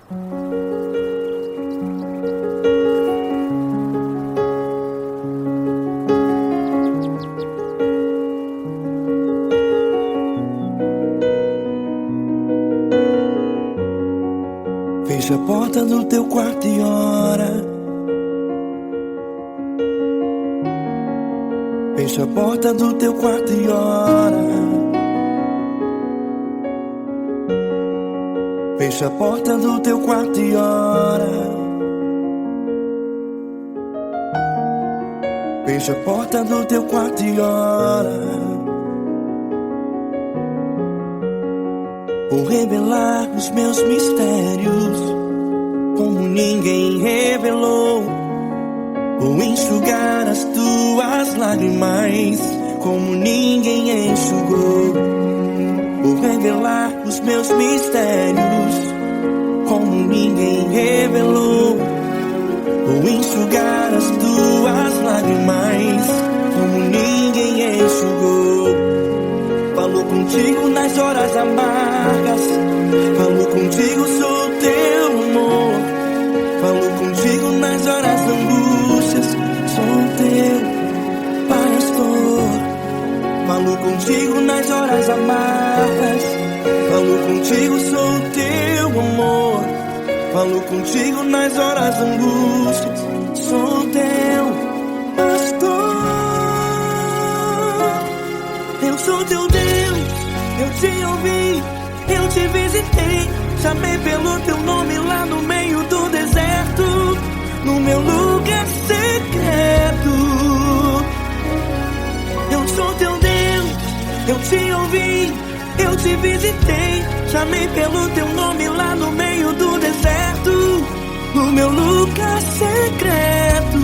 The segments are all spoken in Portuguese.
Fecha a porta do teu quarto e ora. Fecha a porta do teu quarto e ora. Fecha a porta do teu quarto e ora. Fecha a porta do teu quarto e ora. Vou revelar os meus mistérios como ninguém revelou. Vou enxugar as tuas lágrimas como ninguém enxugou. Vou revelar os meus mistérios como ninguém revelou. Vou enxugar as tuas lágrimas como ninguém enxugou. Falou contigo nas horas amargas, falou contigo, sou teu amor. Falou contigo nas horas da angústias, sou teu pastor. Falou contigo nas horas amargas, falou contigo, sou teu amor. Falou contigo nas horas da angústias, sou teu pastor. Eu sou teu Deus, eu te ouvi, eu te visitei. Chamei pelo teu nome lá no meio do deserto, no meu lugar secreto. Eu sou teu Deus, eu te ouvi, eu te visitei. Chamei pelo teu nome lá no meio do deserto, no meu lugar secreto.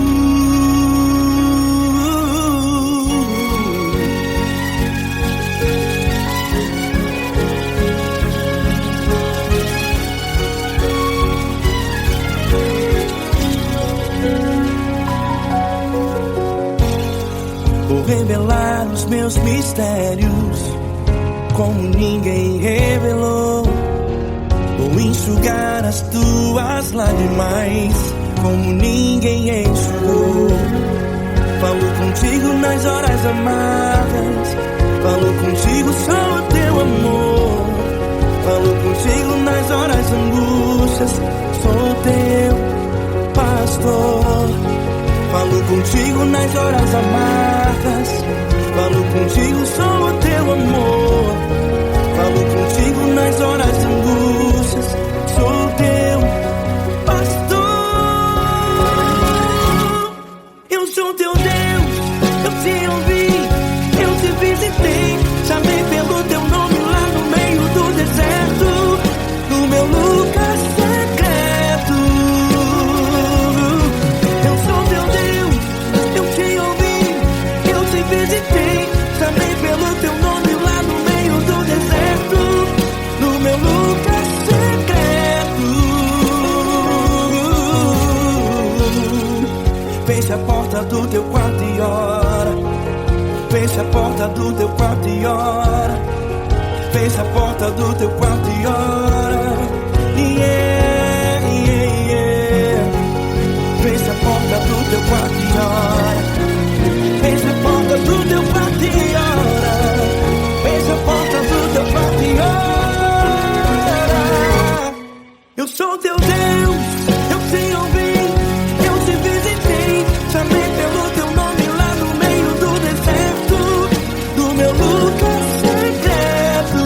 Vou revelar os meus mistérios como ninguém revelou. Vou enxugar as tuas lágrimas como ninguém enxugou. Falou contigo nas horas amargas, falou contigo, sou o teu amor. Falou contigo nas horas angústias, sou teu pastor. Falou contigo nas horas amargas, falou contigo, sou o teu amor. Falou contigo nas horas angústias, sou teu pastor. Eu sou teu Deus, eu te ouvi, eu te visitei. Chamei pelo teu nome lá no meio do deserto, no meu lugar secreto. Eu sou teu Deus, eu te ouvi, eu te visitei. Chamei pelo teu nome lá no meio do deserto, no meu lugar secreto. Fecha a porta do teu quarto e ora. Fecha a porta do teu quarto e ora. Fecha a porta do teu quarto e ora. Yeah, yeah, yeah. Fecha a porta do teu quarto e ora. Fecha a porta do teu quarto e ora. Fecha a porta do teu quarto e ora. Eu sou teu Deus, eu te ouvi, eu te visitei. Chamei pelo teu nome lá no meio do deserto, do meu lugar secreto.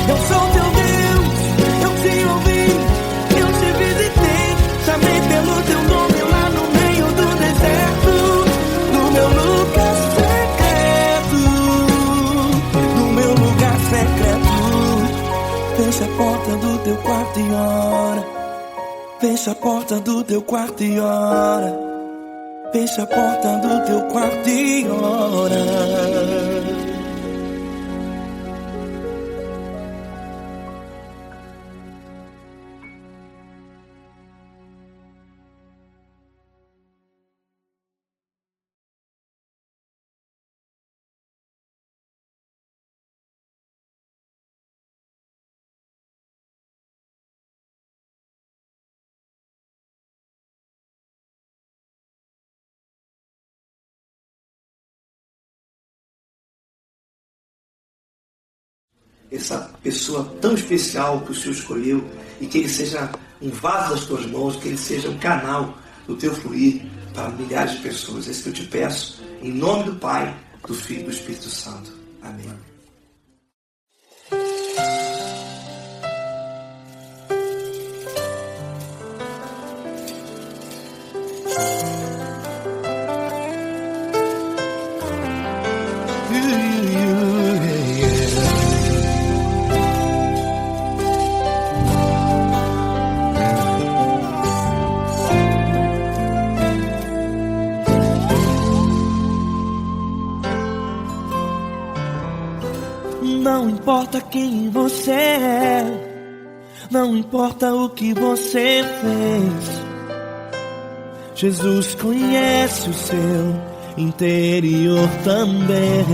Eu sou teu Deus, eu te ouvi, eu te visitei. Chamei pelo teu nome lá no meio do deserto, no meu lugar secreto, no meu lugar secreto. Fecha a porta do teu quarto e ora. Fecha a porta do teu quarto e ora. Fecha a porta do teu quarto e ora. essa pessoa tão especial que o Senhor escolheu, e que ele seja um vaso das tuas mãos, que ele seja um canal do teu fluir para milhares de pessoas. É isso que eu te peço, em nome do Pai, do Filho e do Espírito Santo. Amém. Não importa quem você é, não importa o que você fez, Jesus conhece o seu interior também.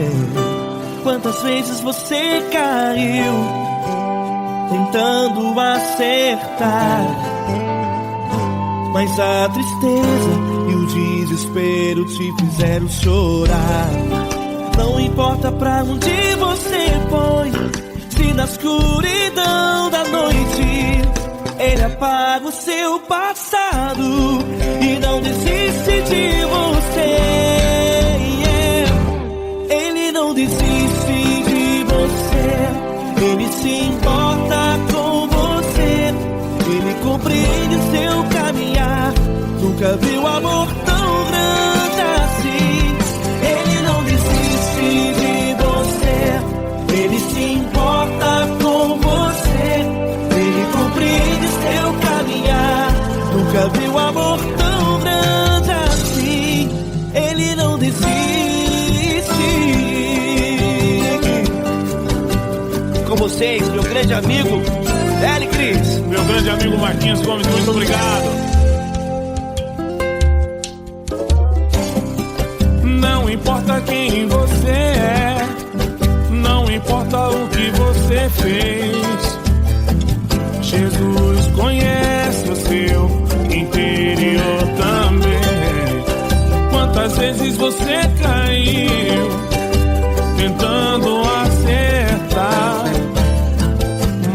Quantas vezes você caiu tentando acertar, mas a tristeza e o desespero te fizeram chorar. Não importa pra onde você foi, se na escuridão da noite Ele apaga o seu passado e não desiste de você. Ele não desiste de você, Ele se importa com você, Ele compreende o seu caminhar. Nunca viu amor tão grande assim. Ele não desiste de você, Ele se importa com você, Ele compreende seu caminhar. Nunca viu amor tão grande assim. Ele não desiste. Com vocês, meu grande amigo L. Cris, meu grande amigo Marquinhos Gomes, muito obrigado. Não importa quem você é, não importa o que você fez, Jesus conhece o seu interior também. Quantas vezes você caiu tentando acertar,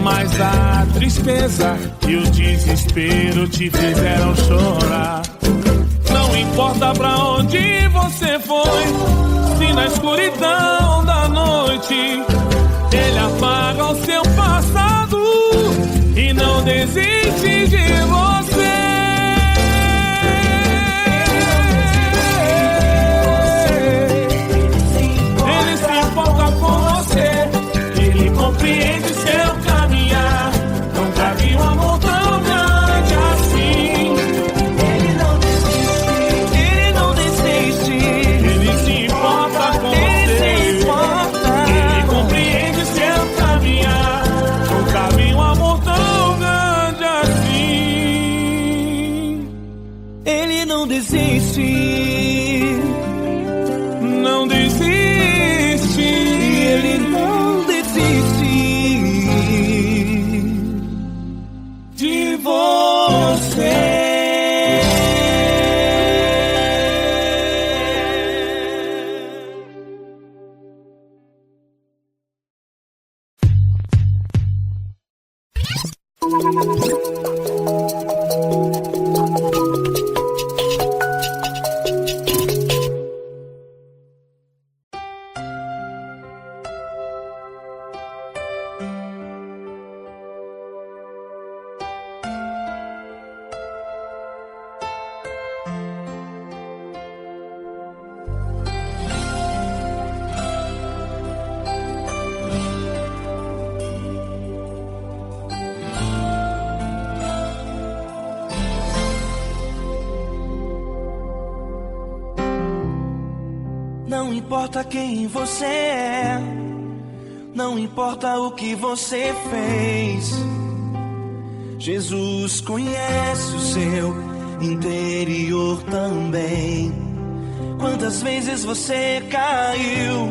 mas a tristeza e o desespero te fizeram chorar. Não importa pra onde você foi, se na escuridão da noite Ele apaga o seu passado e não desiste de você. Ele se importa com você, Ele compreende seu caminhar. Nunca vi um amor tão grande assim. Não desiste, não desiste, Ele não desiste de você. Não importa quem você é, não importa o que você fez, Jesus conhece o seu interior também. Quantas vezes você caiu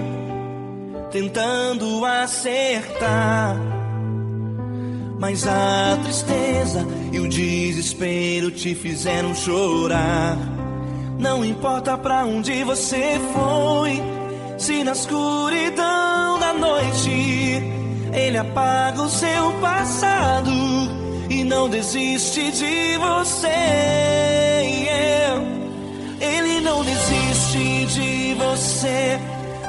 tentando acertar, mas a tristeza e o desespero te fizeram chorar. Não importa pra onde você foi, se na escuridão da noite Ele apaga o seu passado e não desiste de você. Ele não desiste de você.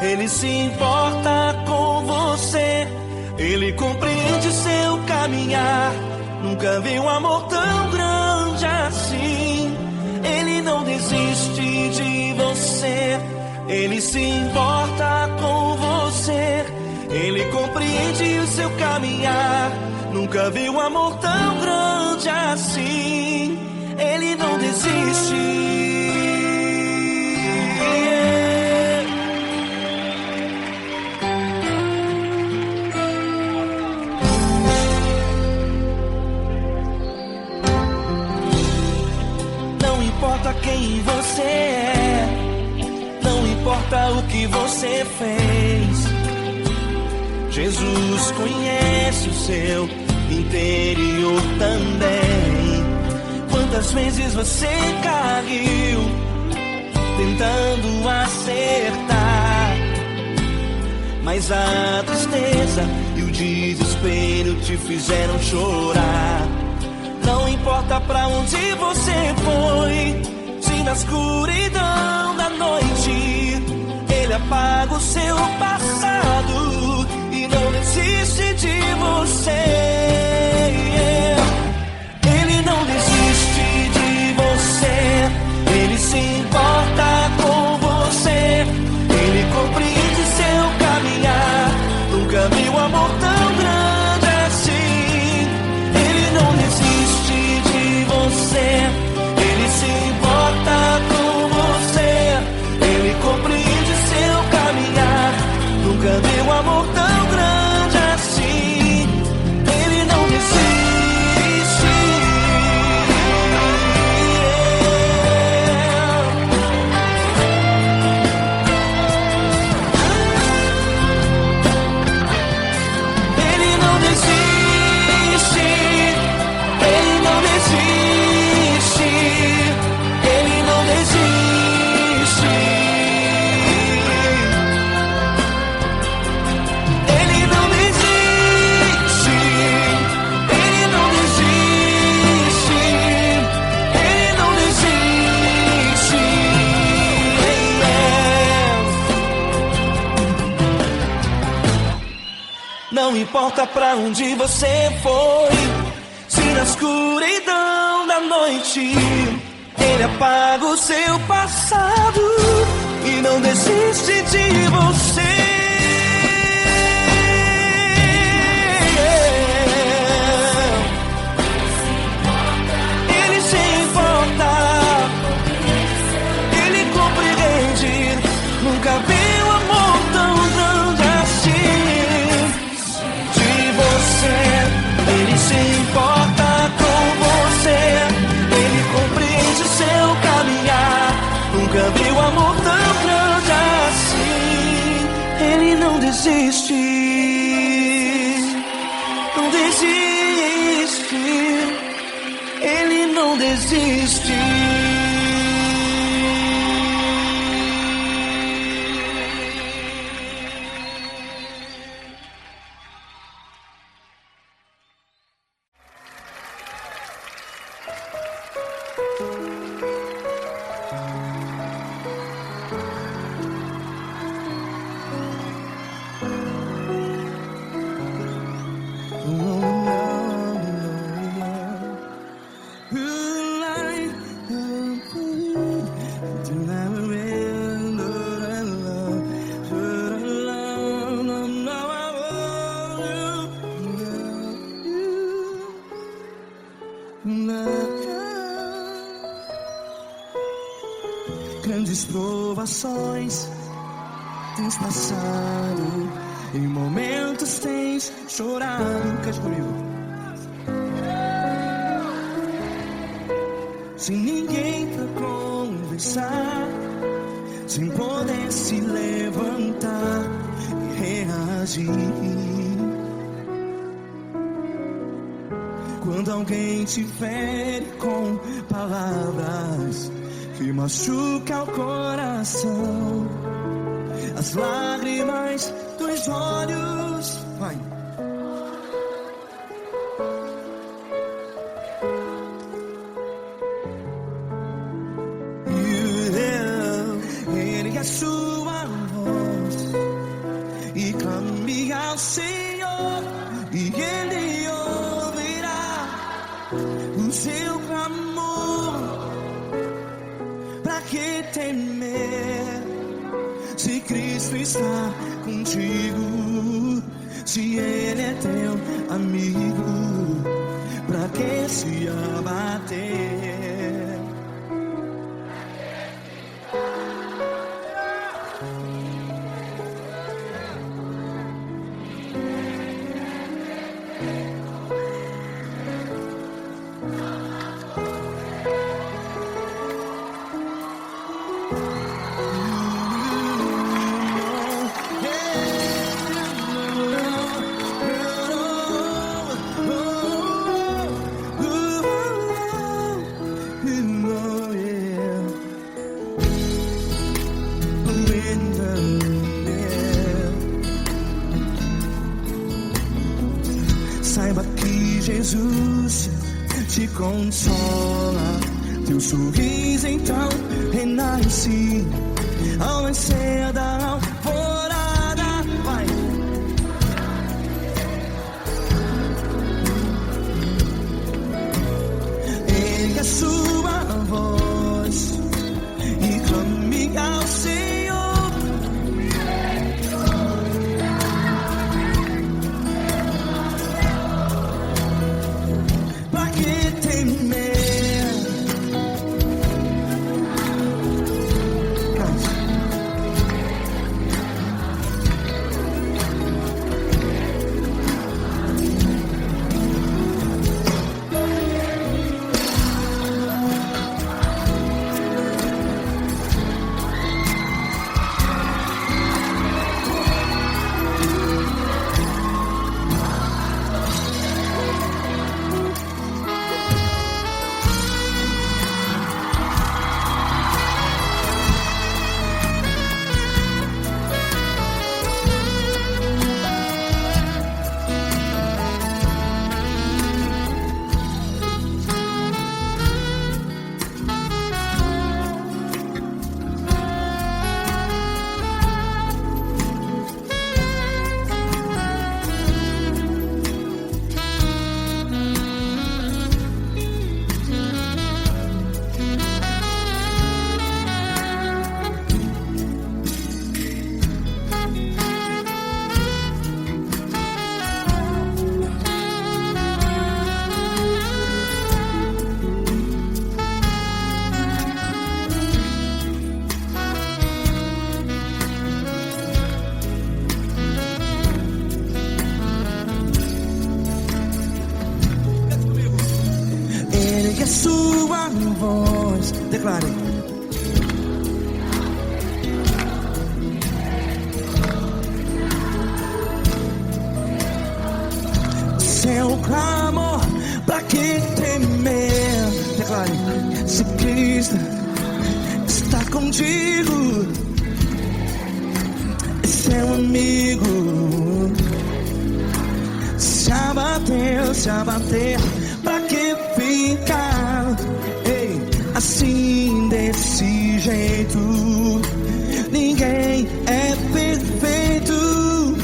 Ele se importa com você. Ele compreende seu caminhar. Nunca vi um amor tão grande assim. Ele não desiste de você. Ele se importa com você. Ele compreende o seu caminhar. Nunca vi um amor tão grande assim. Ele não desiste. Não importa quem você é, não importa o que você fez, Jesus conhece o seu interior também. Quantas vezes você caiu tentando acertar, mas a tristeza e o desespero te fizeram chorar. Não importa pra onde você foi, se na escuridão da noite Ele apaga o seu passado e não desiste de você. Ele não desiste de você. Ele se importa com você. Ele compreende seu caminhar. Nunca vi um amor tão grande assim. Ele não desiste de você. Ele se importa com você. Ele compreende seu caminhar. Nunca vi um amor tão grande assim. Ele não desiste. Ele não desiste. Ele não desiste. Ele não desiste. Ele não desiste. Ele não desiste. Ele não desiste. Não importa pra onde você foi, se na escuridão da noite Ele apaga o seu passado e não desiste de você. Ele se importa, Ele compreende. Nunca vi um amor tão grande assim. De você, Ele se importa com você. Ele compreende seu caminhar. Nunca vi um amor tão grande assim. Ele não desiste. Não desiste. Ele não desiste. Grandes provações tens passado, em momentos tens chorado. Cante comigo. Sem ninguém pra conversar, sem poder se levantar e reagir. Quando alguém te fere com palavras que machuca o coração, as lágrimas dos olhos sua voz e clame ao Senhor, e Ele ouvirá o seu clamor. Pra que temer, se Cristo está contigo, se Ele é teu amigo? Pra que se abater? Saiba que Jesus te consola, teu sorriso então renasce ao nascer da alvorada. Vai. Ergue a sua voz e clame ao Senhor. Pra que temer? Ergue a sua voz, declare. Seu clamor, pra que temer? Declare. Se Cristo está contigo, é seu amigo. Se abater, pra que ficar, ei, assim desse jeito? Ninguém é perfeito.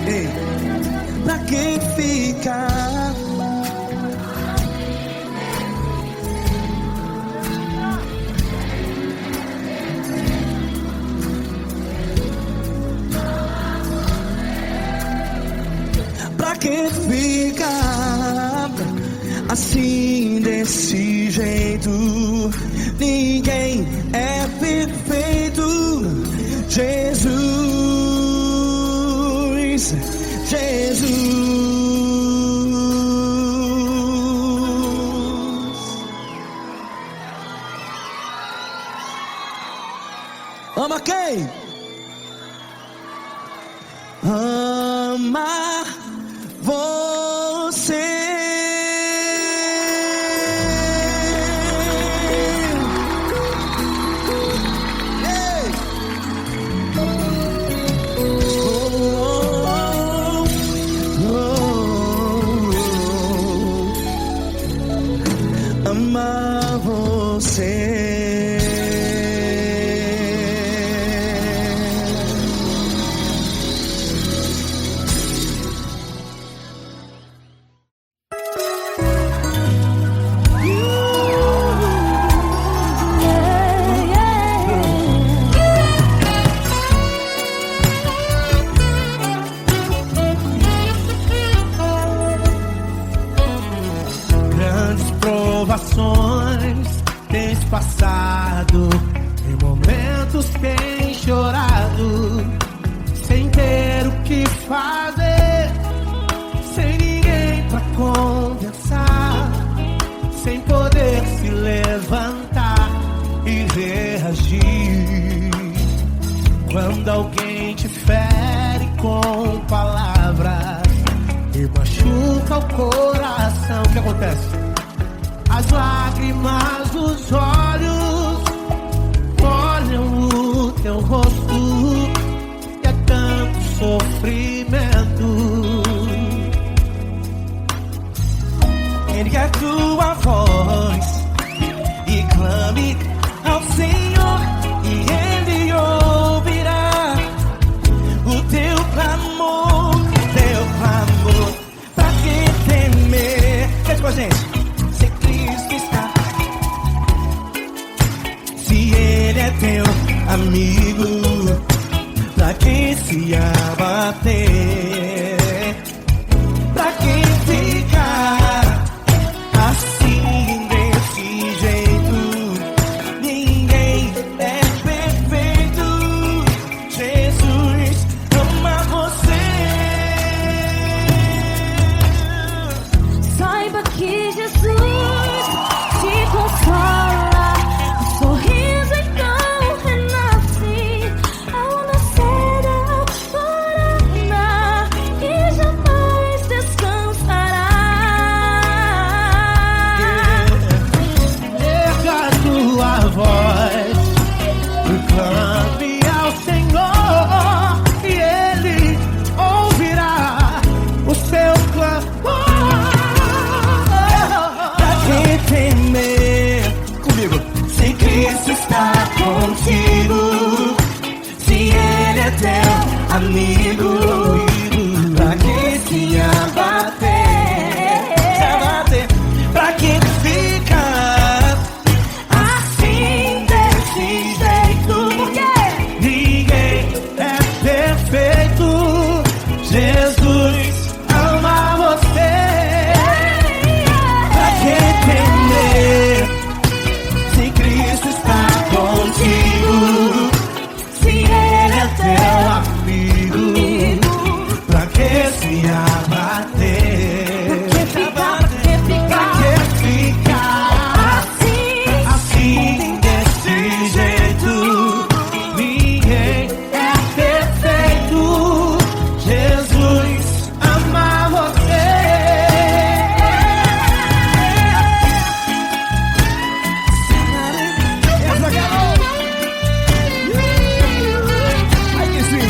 Ei, pra que ficar? Pra que ficar assim desse jeito? Ninguém é perfeito. Jesus, Jesus. Ama quem? Ama você. Ei. Ama você. Em momentos tem chorado, sem ter o que fazer, sem ninguém pra conversar, sem poder se levantar e reagir. Quando alguém te fere com palavras e machuca o coração, o que acontece? As lágrimas dos olhos olham o teu rosto e é tanto sofrimento. Ergue a tua voz e clame ao Senhor e Ele ouvirá o teu clamor, pra que temer? Cante com a gente. Se Cristo está, se Ele é teu amigo, pra que se abater? Pra que ficar assim desse jeito? Ninguém é perfeito. Jesus ama você. Saiba que Jesus te consola, o sorriso então renasce ao nascer da aurora e jamais descansará. Erga a tua voz e clame ao Senhor e Ele ouvirá o seu clamor. Pra que temer? Comigo. Se Cristo está contigo, se Ele é teu amigo, pra que se abater? Pra que ficar assim desse jeito? Porque ninguém é perfeito. Jesus ama você. Pra que temer? Se Cristo está contigo, se Ele é teu amigo, pra que se abater? Pra que ficar assim desse jeito? Ninguém é perfeito. Jesus ama você. Essa garota. Ai que sim.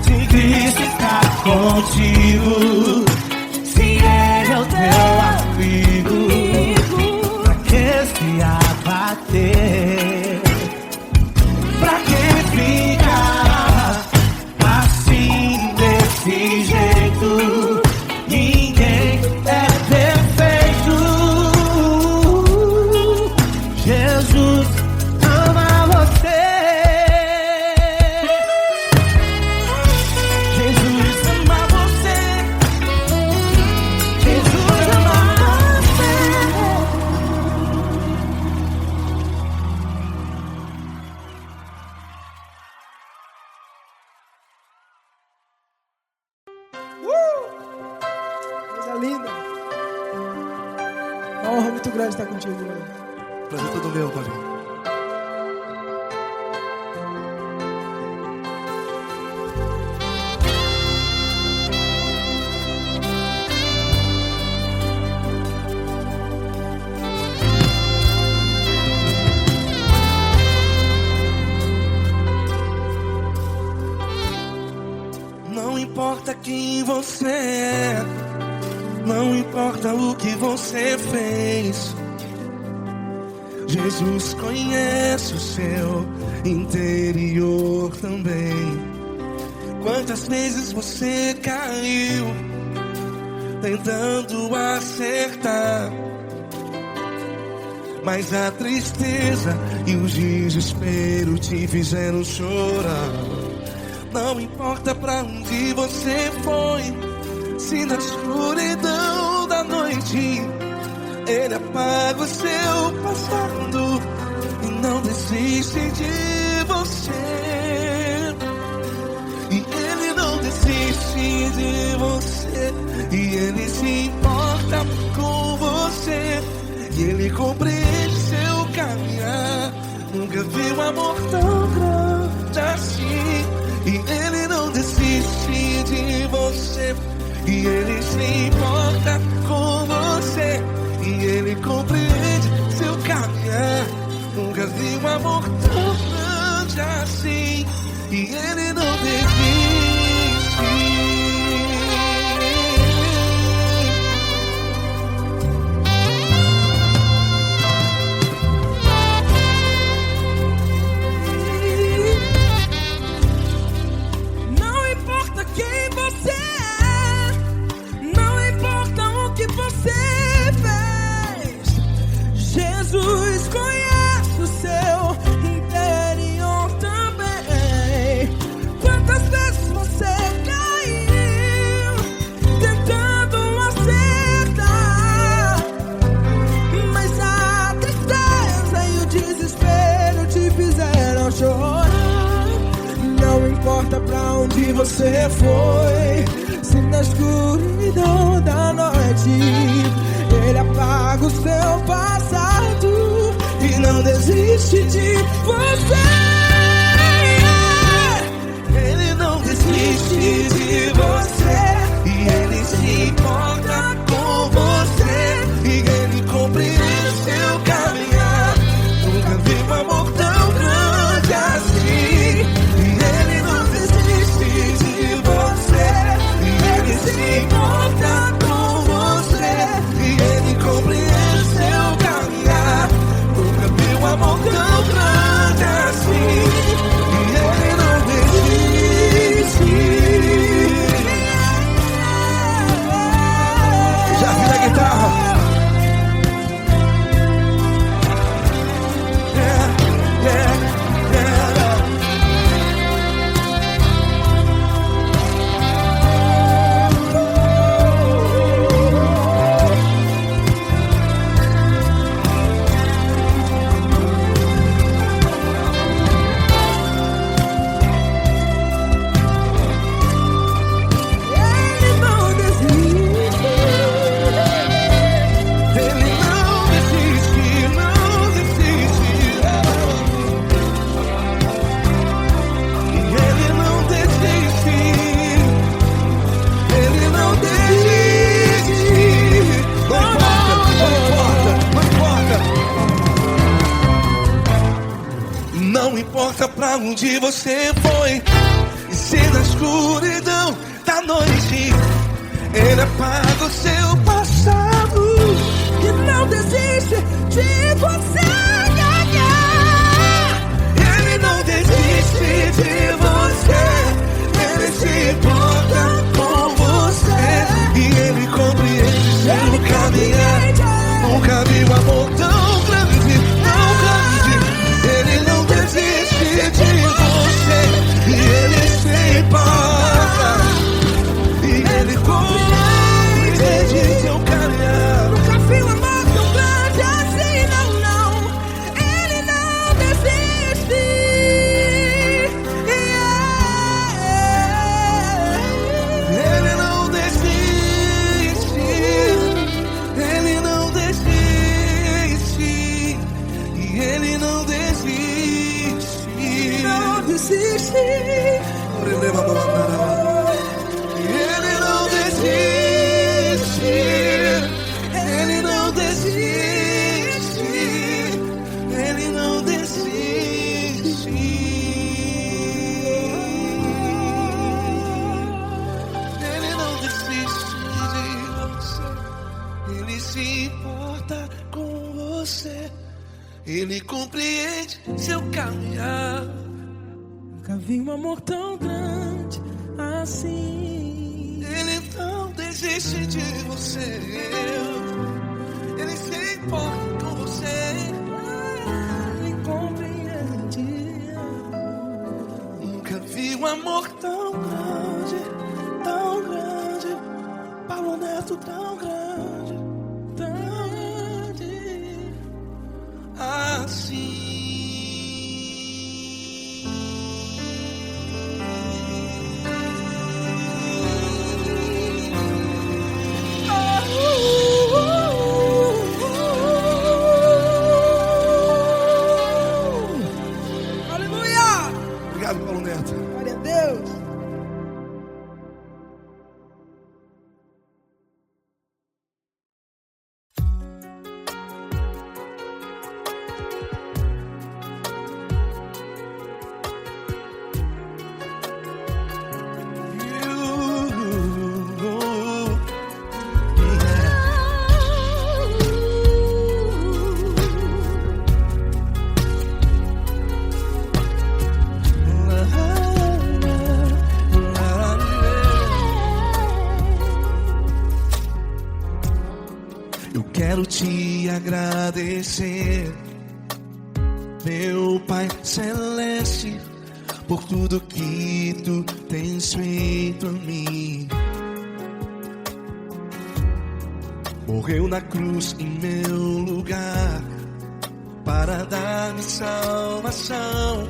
Se Cristo está contigo, se Ele é o teu amigo, pra que se abater? Pra que ficar assim desse jeito? Ninguém é perfeito. Jesus ama você. Jesus ama você. Jesus ama você. Coisa linda. Uma honra muito grande estar contigo, Lula. Prazer todo meu, Paulinho. Não importa quem você é, não importa o que você fez, Jesus conhece o seu interior também. Quantas vezes você caiu, tentando acertar. Mas a tristeza e o desespero te fizeram chorar. Não importa pra onde você foi, se na escuridão da noite Ele apaga o seu passado e não desiste de você. E Ele não desiste de você, e Ele se importa com você, e Ele compreende seu caminhar. Nunca vi um amor tão grande assim. E Ele não desiste de você, e Ele se importa com você, e Ele compreende seu caminhar. Nunca vi um amor tão grande assim. E Ele não desiste. Não importa quem você é, não importa o que você fez, Jesus conhece o seu interior também. Quantas vezes você caiu tentando acertar, mas a tristeza e o desespero te fizeram chorar. Não importa pra onde você foi, se na escuridão da noite Ele apaga o seu passado e não desiste de você. Ele não desiste de você, e Ele se importa com você, e Ele compreende seu caminhar. Nunca vi um amor tão grande assim. E Ele não desiste de você, e Ele se importa com você, e Ele compreende seu caminhar. Nunca vi um amor tão grande assim. E Ele não desiste. Já vi a guitarra. Yeah, yeah, yeah. Ele não desiste. Ele não desiste, não desiste. E Ele não desiste. Ele não desiste. Não importa, não importa, não importa. Não importa pra onde você foi, e se na escuridão da noite Ele apaga o seu passado E não desiste de você. Ele não desiste de você, Ele se importa com você, e Ele compreende seu caminhar. Nunca vi um amor tão grande, tão grande. Ele não desiste de você, e Ele se importa, e Ele compreende seu caminhar. Nunca vi um amor tão grande assim, não, não. Ele não desiste. Ele não desiste, Ele não desiste, e Ele não desiste. Não desiste. Ele não desiste, Ele não desiste, Ele não desiste. Ele não desiste de você, Ele se importa com você, Ele compreende seu caminhar. Nunca vi um amor tão grande assim. Ele não desiste. desiste de você. Ele se importa com você. Ele compreende. Nunca vi um amor tão grande, tão grande. Paulo Neto tão grande, tão grande assim. Obrigado, Paulo Neto. Glória a Deus. Eu quero te agradecer, meu Pai Celeste, por tudo que tu tens feito a mim. Morreu na cruz em meu lugar para dar-me salvação.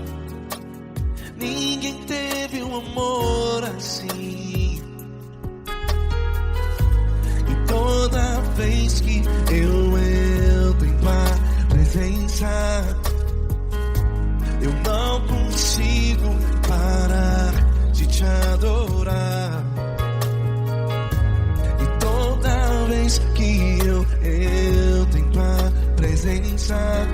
Ninguém teve um amor assim. E toda vez que eu entro em tua presença, eu não consigo parar de te adorar. E toda vez que eu entro em tua presença,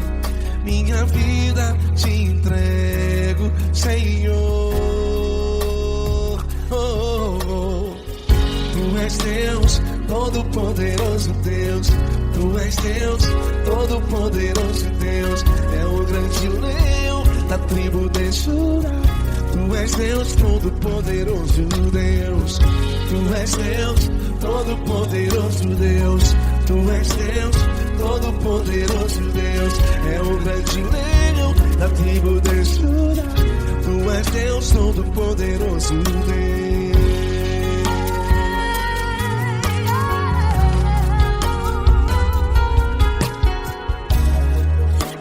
minha vida te entrego, Senhor. Oh, oh, oh. Tu és Deus, Todo-Poderoso Deus. Tu és Deus, Todo-Poderoso Deus. É o grande leão da tribo de Judá. Tu és Deus, Todo-Poderoso Deus. Tu és Deus, Todo-Poderoso Deus. Tu és Deus, Todo-Poderoso Deus. É o grande leão da tribo de Judá. Tu és Deus, Todo-Poderoso Deus.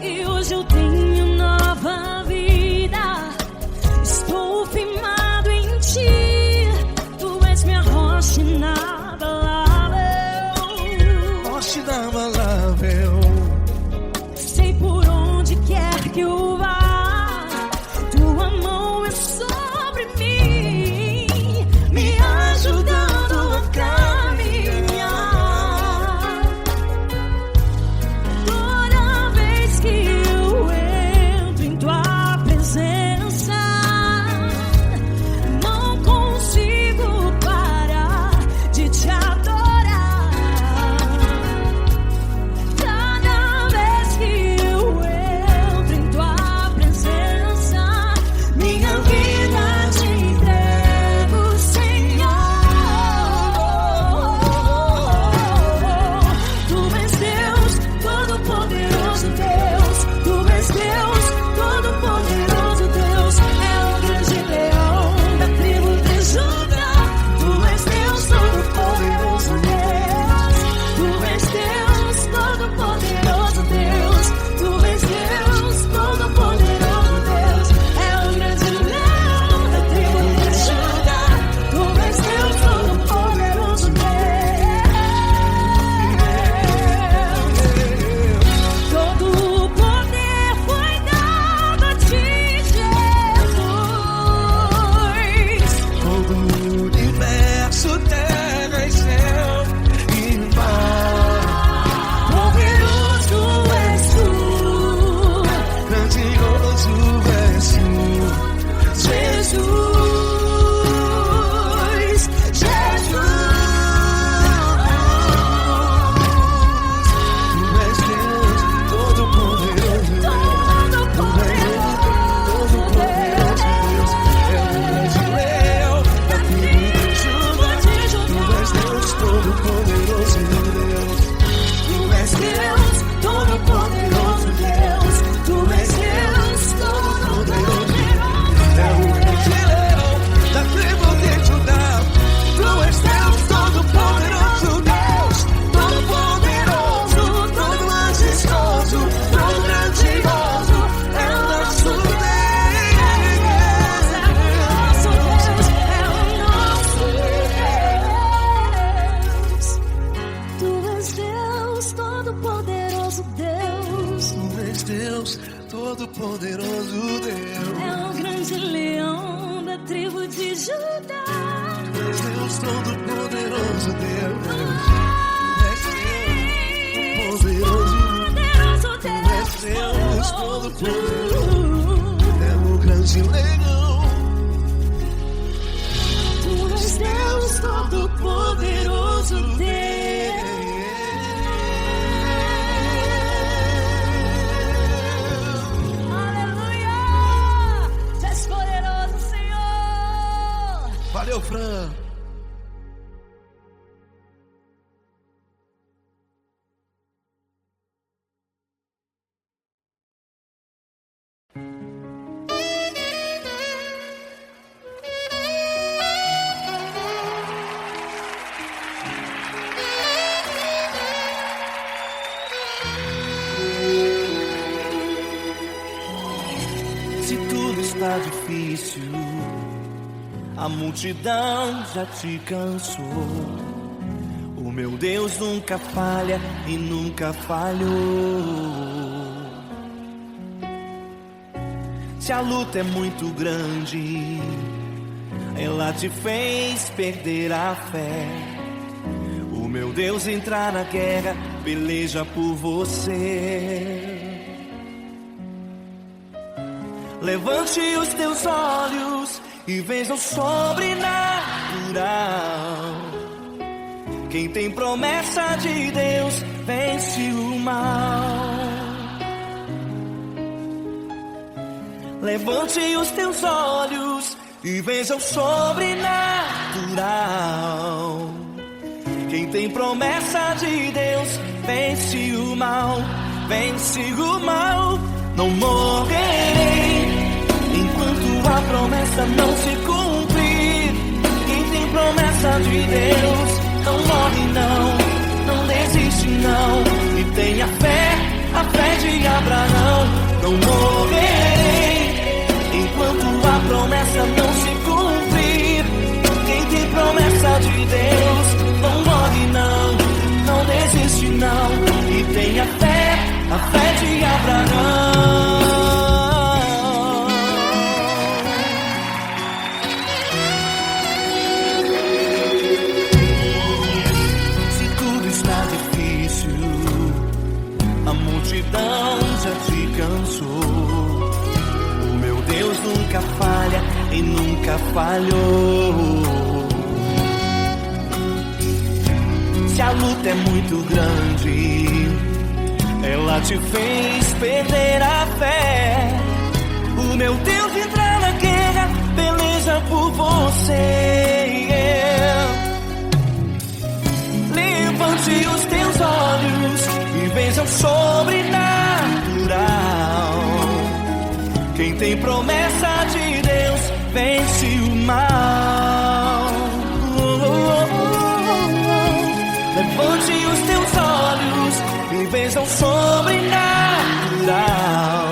E hoje eu tenho nova vida. Estou firmado em ti. Tu és minha rocha inabalável. Rocha inabalável. Sei por onde quer que eu vá, tua mão é sobre mim. Todo-Poderoso Deus. É o grande leão da tribo de Judá. És Deus Todo-Poderoso Deus. És Deus Poderoso. És Deus Todo-Poderoso. É o grande leão. Tu és Deus Todo-Poderoso Deus. Aleluia! Tu és poderoso, Senhor. Valeu, Fran. Se tudo está difícil, a multidão já te cansou. O meu Deus nunca falha e nunca falhou. Se a luta é muito grande, ela te fez perder a fé. O meu Deus entra na guerra, peleja por você. Levante os teus olhos e veja o sobrenatural. Quem tem promessa de Deus vence o mal. Levante os teus olhos e veja o sobrenatural. Quem tem promessa de Deus vence o mal, vence o mal. Não morrerei enquanto a promessa não se cumprir. Quem tem promessa de Deus não morre não desiste não. E tenha fé, a fé de Abraão. Não morrerei enquanto a promessa não se cumprir. Quem tem promessa de Deus não morre não desiste não. E tenha fé, a fé de Abraão. Se tudo está difícil, a multidão já te cansou. O meu Deus nunca falha e nunca falhou. Se a luta é muito grande, ela te fez perder a fé. O meu Deus entra na guerra, peleja por você. Levante os teus olhos e veja o sobrenatural. Quem tem promessa de Deus vence o mal. Levante os teus olhos e veja o sobrenatural.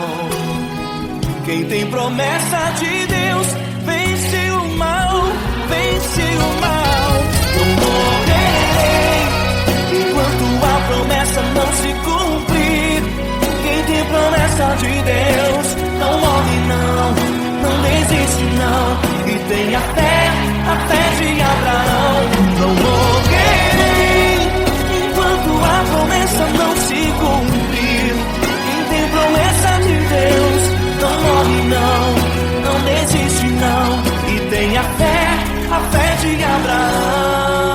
Quem tem promessa de Deus vence o mal, vence o mal. Não morrerei enquanto a promessa não se cumprir. Quem tem promessa de Deus não morre não desiste não. E tenha fé, a fé de Abraão. Não morrerei enquanto a promessa não se cumprir. Quem tem promessa de Deus não morre não desiste não. E tenha fé, a fé de Abraão.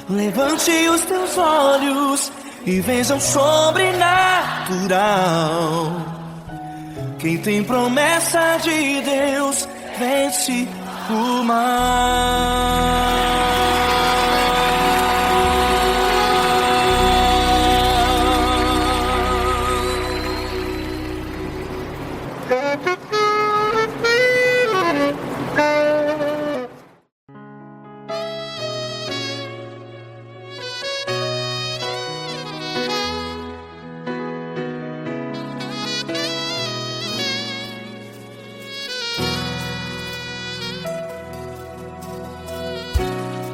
Levante os teus olhos e veja o sobrenatural. Quem tem promessa de Deus vence o mal.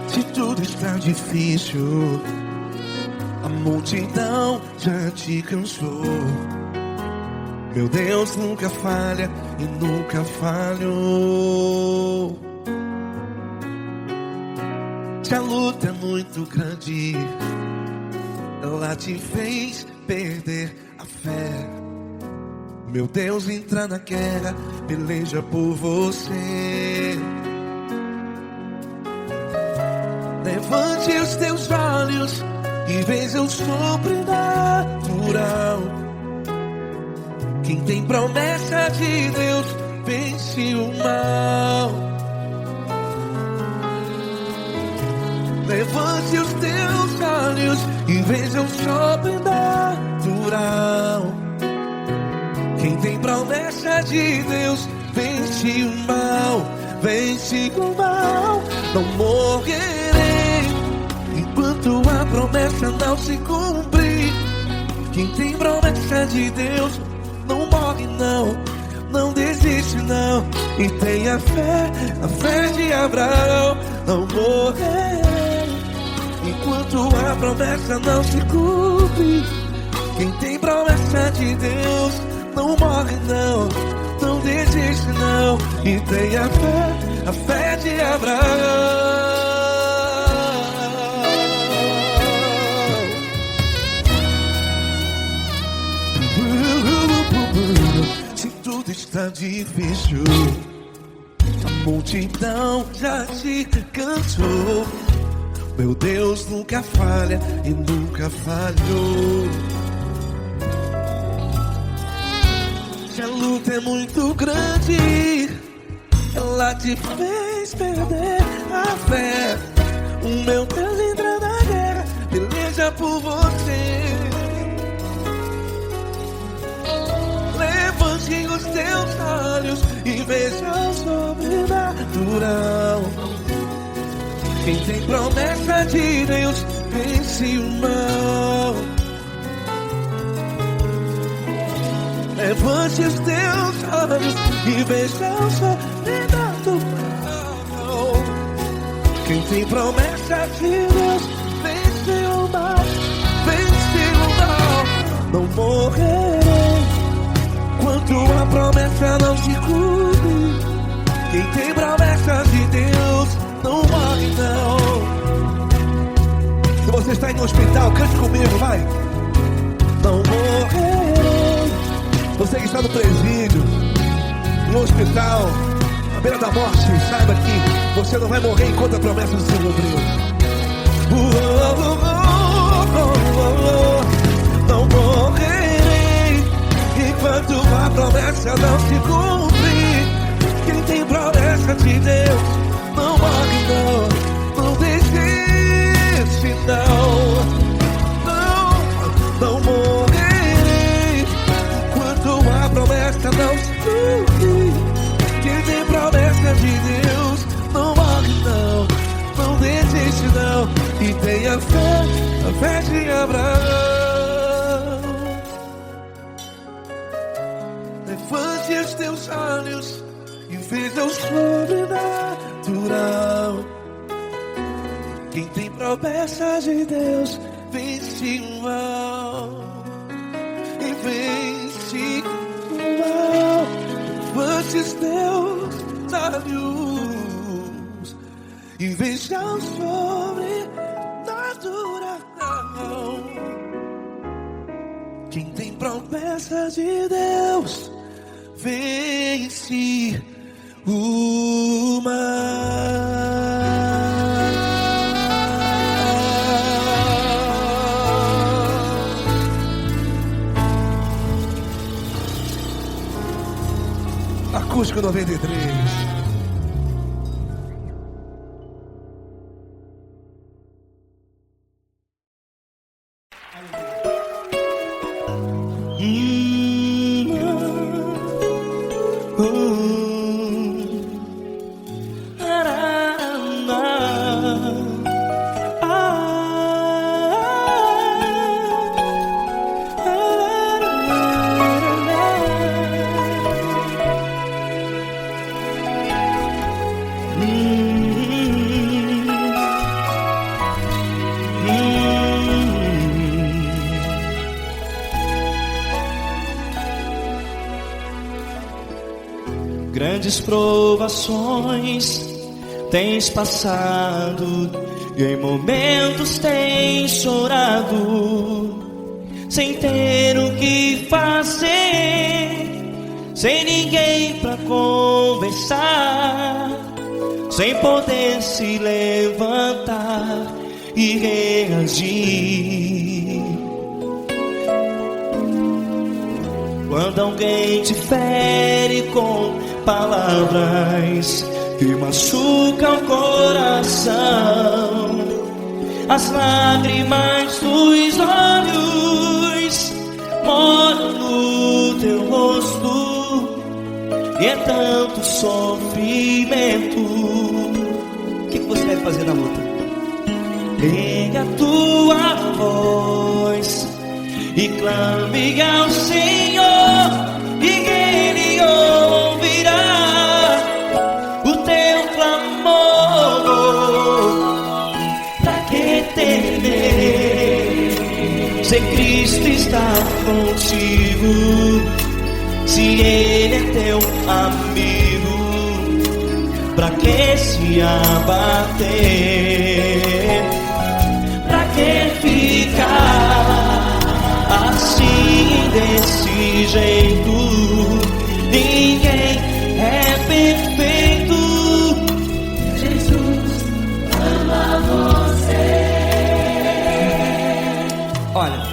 Se tudo está difícil, a multidão já te cansou. Meu Deus nunca falha e nunca falhou. Se a luta é muito grande, ela te fez perder a fé. Meu Deus entra na guerra, peleja por você. Levante os teus olhos e veja o sobrenatural. Quem tem promessa de Deus vence o mal. Levante os teus olhos e veja o sobrenatural. Quem tem promessa de Deus vence o mal. Vence o mal. Não morrerei enquanto a promessa não se cumprir. Quem tem promessa de Deus não morre não, não desiste não. E tenha fé, a fé de Abraão. Não morrerei enquanto a promessa não se cumpre. Quem tem promessa de Deus não morre não, não desiste não. E tenha fé, a fé de Abraão. Se tudo está difícil, a multidão já te cansou. Meu Deus nunca falha e nunca falhou. Se a luta é muito grande, ela te fez perder a fé. O meu Deus entra na guerra, peleja por você. Levante os teus olhos e veja o sobrenatural. Quem tem promessa de Deus vence o mal. Levante os teus olhos e veja o sobrenatural. Quem tem promessa de Deus vence o mal. Vence o mal. Não morrerei enquanto a promessa não se cumpre. Quem tem promessa de Deus não morre não. Se você está aí no hospital, cante comigo, vai. Não morrerei. Você que está no presídio, no hospital, à beira da morte, saiba que você não vai morrer enquanto a promessa não se cumpriu. Não morrerei enquanto a promessa não se cumprir. Quem tem promessa de Deus não morre não, não desiste não. Não morrerei enquanto a promessa não se cumprir. Quem tem promessa de Deus não morre não, não desiste não. E tenha fé, a fé de Abraão. Levante os teus olhos e veja o sobrenatural. Quem tem promessa de Deus vence o mal. E vence o mal. Levante os teus olhos e veja o sobrenatural. Quem tem promessa de Deus vence o mal. Acústico 93. grandes provações tens passado, e em momentos tens chorado, sem ter o que fazer, sem ninguém pra conversar, sem poder se levantar e reagir. Quando alguém te fere com palavras que machucam o coração, as lágrimas dos olhos moram no teu rosto, e é tanto sofrimento. O que você deve fazer na luta? Erga a tua voz e clame ao Senhor, e Ele ouvirá o teu clamor. Pra que temer, se Cristo está contigo, se Ele é teu amigo? Pra que se abater? Pra que ficar assim, desse jeito? Ninguém é perfeito. Jesus ama você. Olha,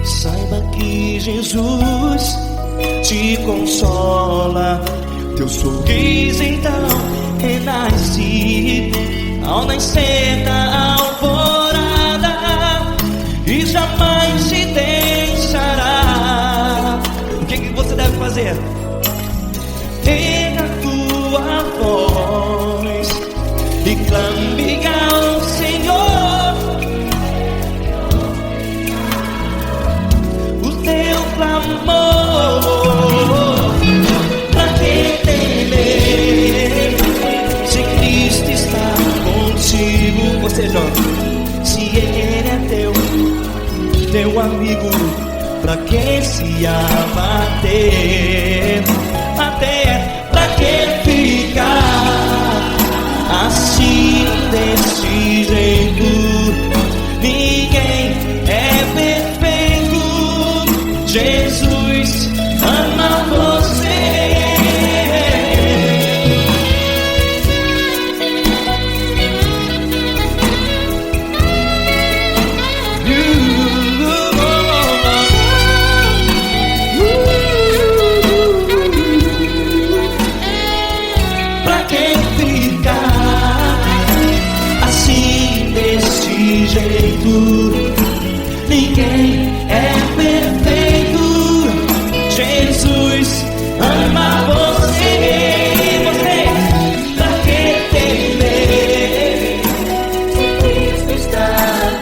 saiba que Jesus te consola, teu sorriso então renasce ao nascer da alvorada, e jamais te deixará. O que você deve fazer? Erga a tua voz e clame ao Senhor, o teu clamor. Pra que temer, se Cristo está contigo? Ou seja, se Ele é teu amigo, pra que se abater? Até pra que ficar assim, desse jeito? Ninguém é perfeito. Jesus ama você. Ninguém é perfeito. Jesus ama você. Pra que temer, se Cristo está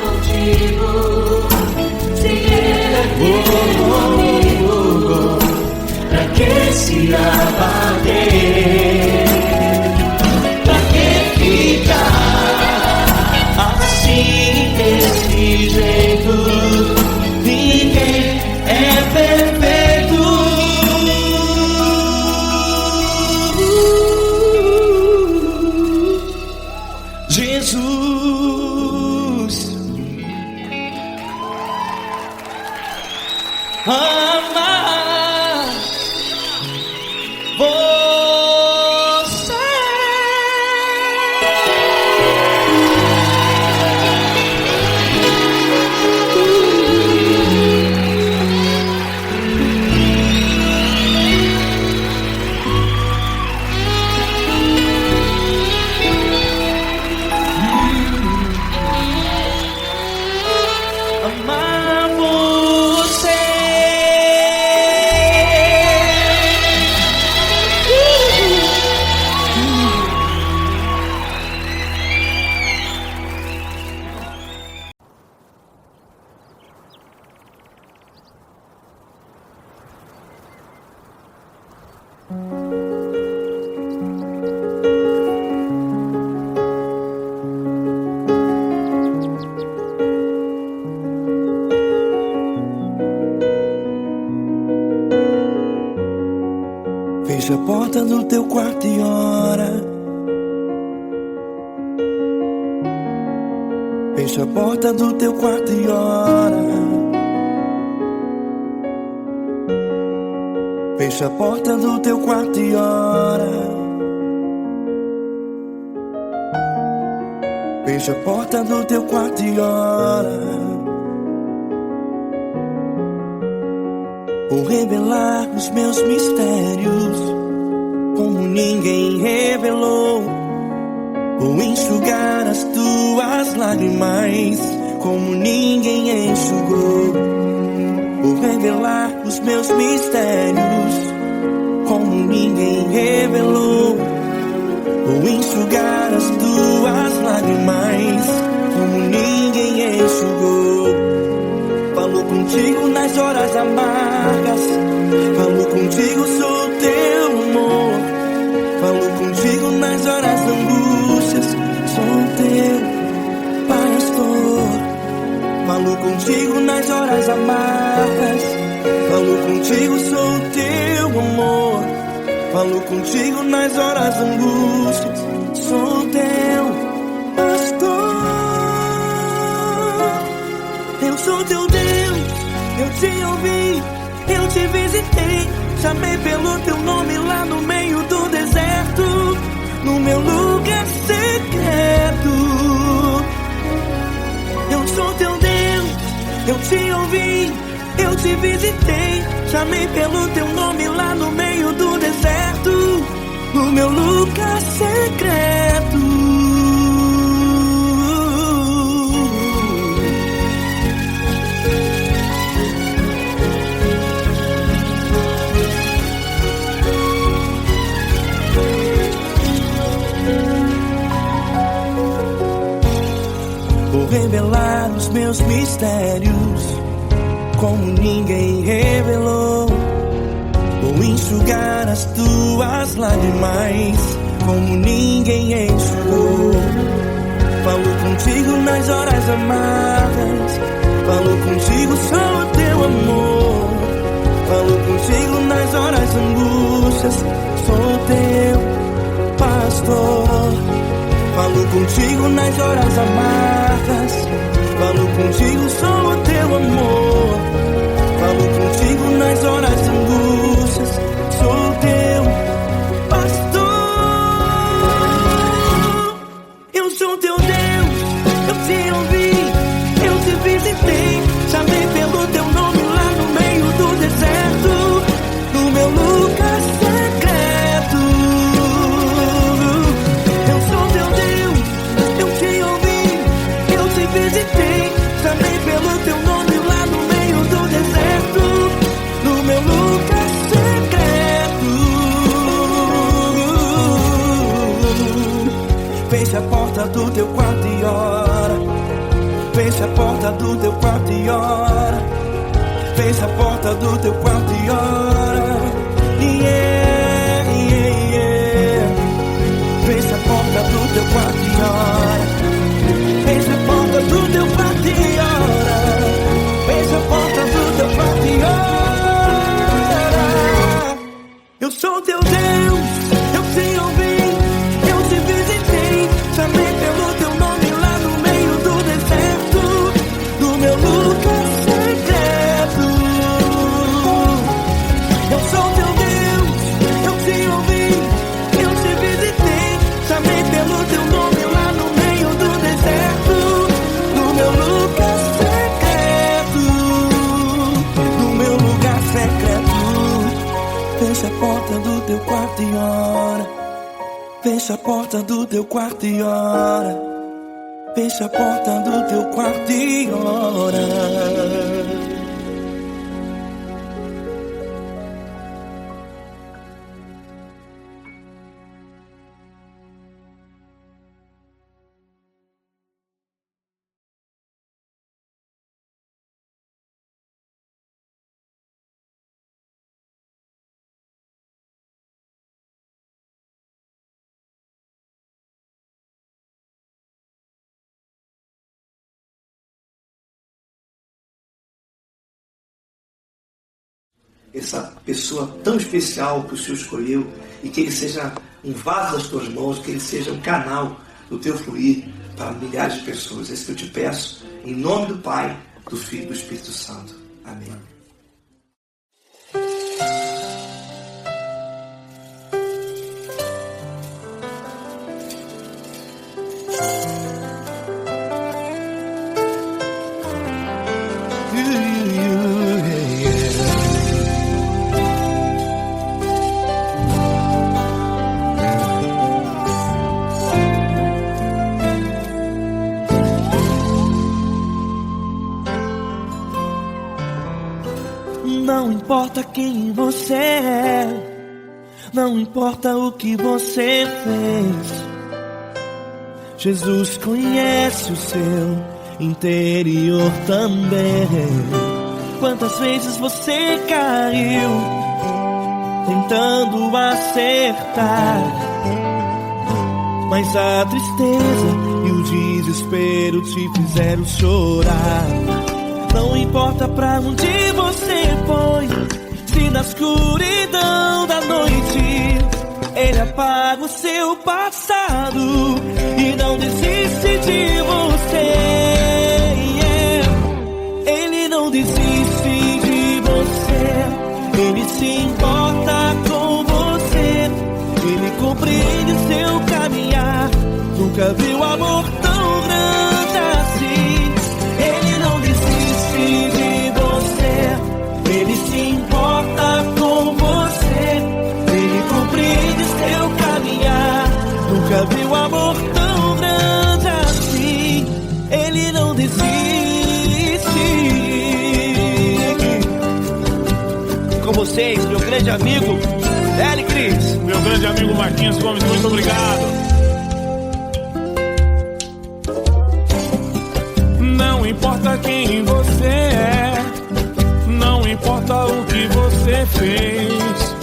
contigo, se Ele é teu amigo? Pra que se abater? Pra que ficar assim, desse jeito? Ninguém é perfeito. Jesus ama você. Amar você. Vejo a porta porta do teu quarto e ora. Fecha a porta do teu quarto e ora. Fecha a porta do teu quarto e ora. Fecha a porta do teu quarto e ora. Vou revelar os meus mistérios como ninguém revelou. Vou enxugar as tuas lágrimas como ninguém enxugou. Vou revelar os meus mistérios como ninguém revelou. Vou enxugar as tuas lágrimas como ninguém enxugou. Falo contigo nas horas amargas, falo contigo, sou teu amor. Falo contigo nas horas da angústias, sou teu pastor. Falo contigo nas horas amargas, falo contigo, sou teu amor. Falo contigo nas horas da angústias, sou teu pastor. Eu sou teu Deus, eu te ouvi, eu te visitei. Chamei pelo teu nome lá no meio do deserto, no meu lugar secreto. Eu sou teu Deus, eu te ouvi, eu te visitei. Chamei pelo teu nome lá no meio do deserto, no meu lugar secreto. Vou revelar os meus mistérios como ninguém revelou. Vou enxugar as tuas lágrimas como ninguém enxugou. Falo contigo nas horas amargas, falo contigo, sou teu amor. Falo contigo nas horas angústias, sou teu pastor. Falo contigo nas horas amargas, falo contigo, sou teu amor. Falo contigo nas horas angústias, sou teu pastor. Eu sou teu Deus, eu te ouvi, eu te visitei. Chamei pelo teu nome lá no meio do deserto, no meu lugar secreto. Eu sou teu Deus, eu te ouvi, eu te visitei. Chamei pelo teu nome lá no meio do deserto, no meu lugar secreto. Fecha a porta do teu quarto e ora. Fecha a porta do teu quarto e ora. Fecha a porta do teu quarto e ora. Yeah, yeah, yeah. Fecha a porta do teu quarto e ora. Fecha a porta do teu quarto e ora. Fecha a porta do teu quarto e ora. Eu sou teu Deus, eu te ouvi, eu te visitei. Chamei pelo teu nome lá no meio do deserto, no meu lugar secreto. Eu sou teu Deus, eu te ouvi, eu te visitei. Chamei pelo teu nome lá no meio do deserto, no meu lugar secreto, no meu lugar secreto. Fecha a porta do teu quarto e ora. Fecha a porta do teu quarto e ora. Fecha a porta do teu quarto e ora. essa pessoa tão especial que o Senhor escolheu e que ele seja um vaso das tuas mãos, que ele seja um canal do teu fluir para milhares de pessoas. É isso que eu te peço, em nome do Pai, do Filho e do Espírito Santo. Amém. Não importa quem você é, não importa o que você fez, Jesus conhece o seu interior também. Quantas vezes você caiu tentando acertar, mas a tristeza e o desespero te fizeram chorar. Não importa pra onde você foi, se na escuridão da noite Ele apaga o seu passado e não desiste de você. Ele não desiste de você, Ele se importa com você, Ele compreende seu caminhar. Nunca viu amor tão grande assim. Ele não desiste de você, Ele se importa com você, Ele compreende seu caminhar. Nunca viu amor tão grande assim. Ele não desiste. Com vocês, meu grande amigo Eli Cris. Meu grande amigo Marquinhos Gomes, muito obrigado. Não importa quem você é, não importa o que você fez,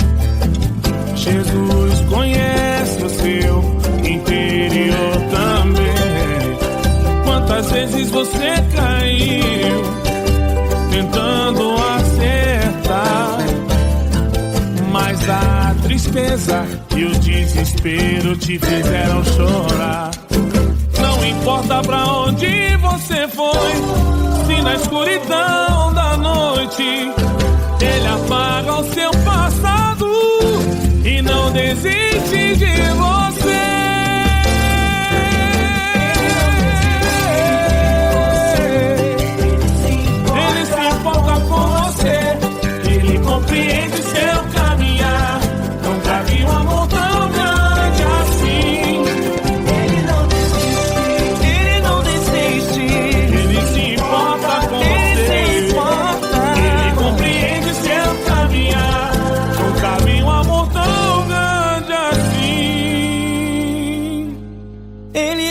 Jesus conhece o seu interior também. Quantas vezes você caiu tentando acertar, mas a tristeza e o desespero te fizeram chorar. Não importa pra onde você foi, se na escuridão da noite Ele apaga o seu passado e não desiste de você. Ele se importa com você, Ele compreende seu caminhar. Nunca vi um amor tão grande assim.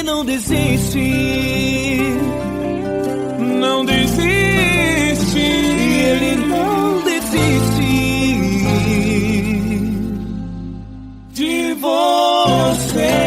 Não desiste, não desiste, Ele não desiste de você.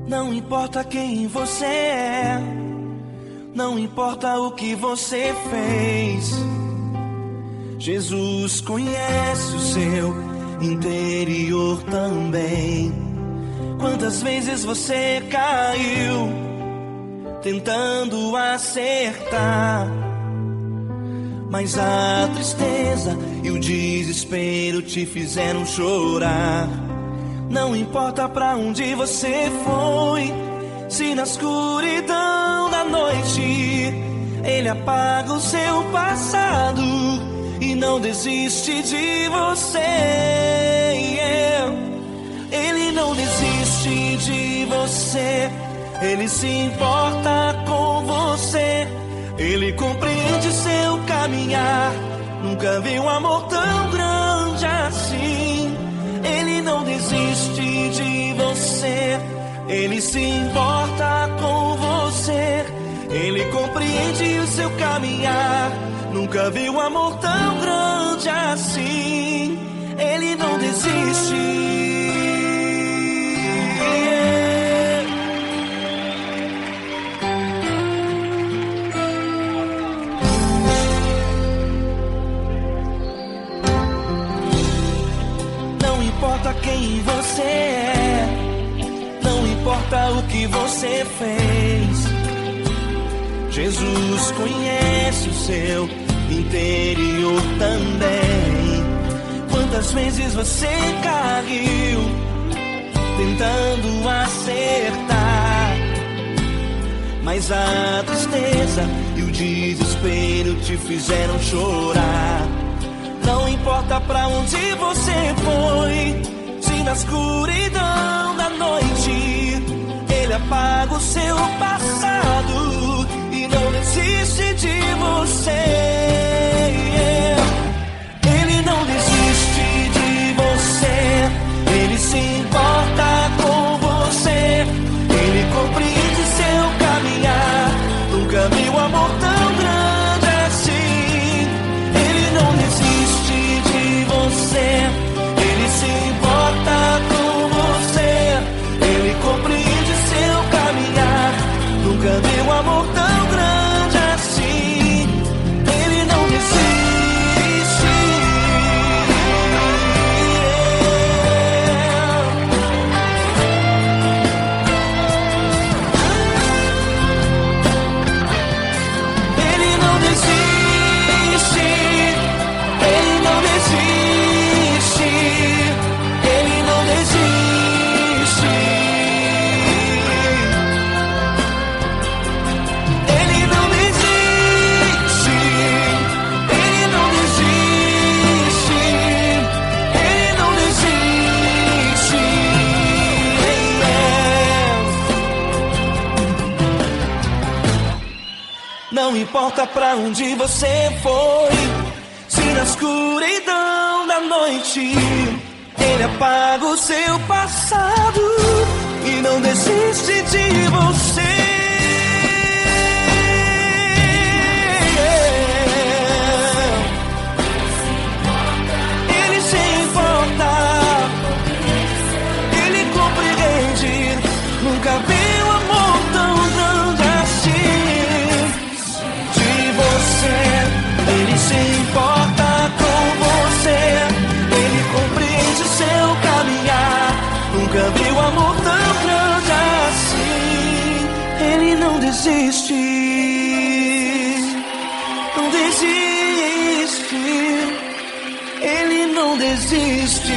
Não importa quem você é, não importa o que você fez, Jesus conhece o seu interior também. Quantas vezes você caiu tentando acertar, mas a tristeza e o desespero te fizeram chorar. Não importa pra onde você foi, se na escuridão da noite Ele apaga o seu passado e não desiste de você. Ele não desiste de você. Ele se importa com você. Ele compreende seu caminhar. Nunca vi um amor tão grande assim. Ele não desiste de você. Ele se importa com você. Ele compreende o seu caminhar. Nunca vi um amor tão grande assim. Ele não desiste. Não importa quem você é, não importa o que você fez, Jesus conhece o seu interior também. Quantas vezes você caiu tentando acertar, mas a tristeza e o desespero te fizeram chorar. Não importa pra onde você foi, se na escuridão da noite Ele apaga o seu passado e não desiste de você. Ele não desiste de você. Ele se importa com você. Ele compreende seu caminhar. Nunca vi um amor tão grande assim. Ele não desiste de você. Ele se importa com você. Ele compreende seu caminhar. Nunca vi um amor tão grande assim. Ele não desiste. Ele não desiste. Ele não desiste. Ele não desiste. Ele não desiste. Ele não desiste. Ele não desiste. Não importa pra onde você foi, se na escuridão da noite Ele apaga o seu passado e não desiste de você. Ele se importa, Ele compreende. Nunca vi um amor tão grande assim de você. Ele se importa com você. Ele compreende seu caminhar. Nunca vi um amor tão grande assim. Ele não desiste. Não desiste. Ele não desiste.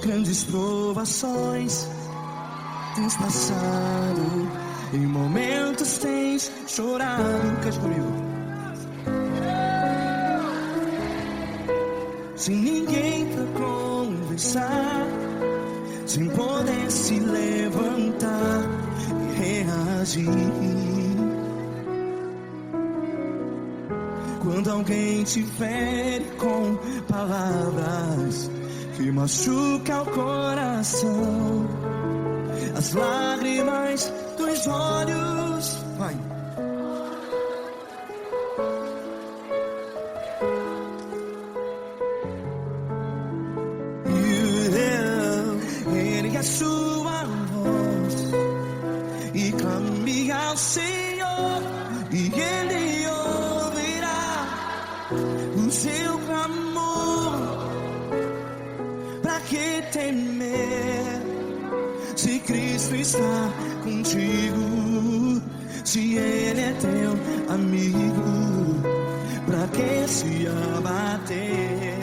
Grandes provações tens passado, em momentos tens chorado. Cante comigo. Sem ninguém pra conversar, sem poder se levantar e reagir. Quando alguém te fere com palavras que machuca o coração, as lágrimas dos olhos a sua voz e clame ao Senhor, e Ele ouvirá o seu clamor. Pra que temer, se Cristo está contigo, se Ele é teu amigo? Pra que se abater?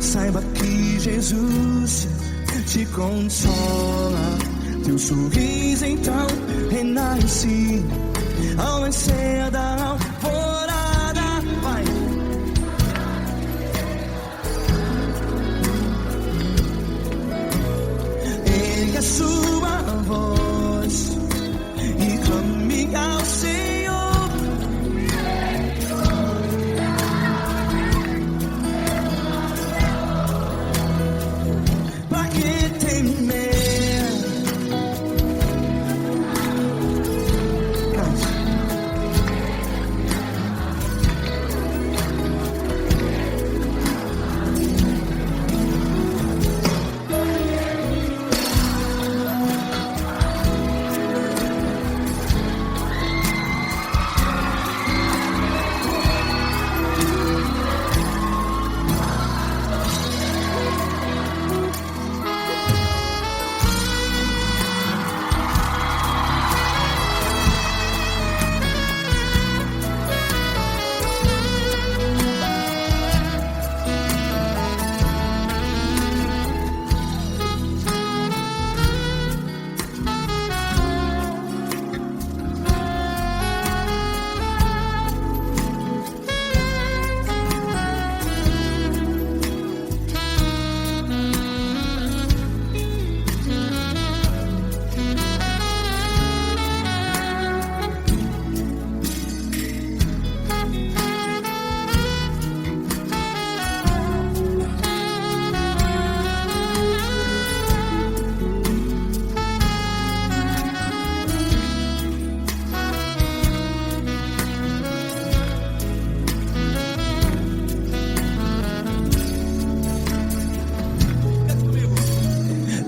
Saiba que Jesus te consola, teu sorriso então renasce ao nascer da alvorada. Vai. Ergue a sua voz e clame ao Senhor. Pra que temer?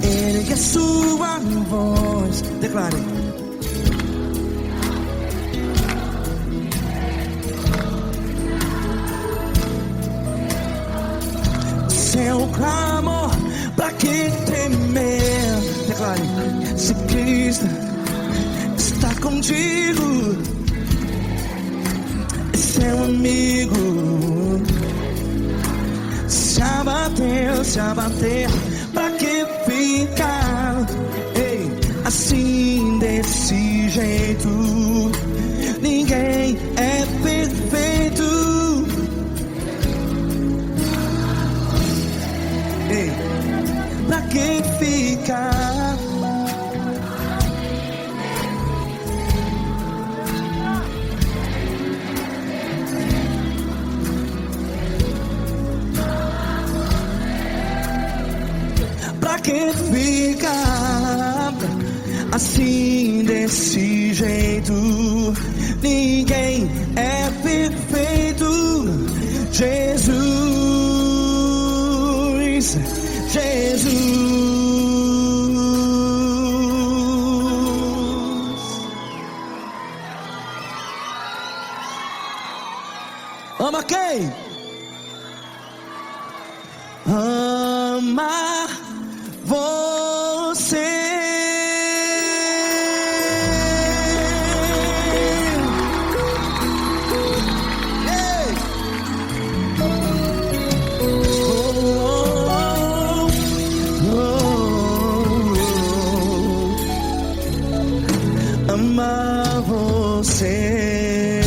Ergue a sua voz, declare. Seu clamor, pra que temer? Declare. Se Cristo está contigo, é seu amigo. Se abater, pra que ficar, ei, assim desse jeito? Ninguém é perfeito. Ei, pra que ficar? Pra que ficar assim desse jeito? Ninguém é perfeito. Jesus, Jesus. Ama quem? Ama você. Ei. Ama você. você.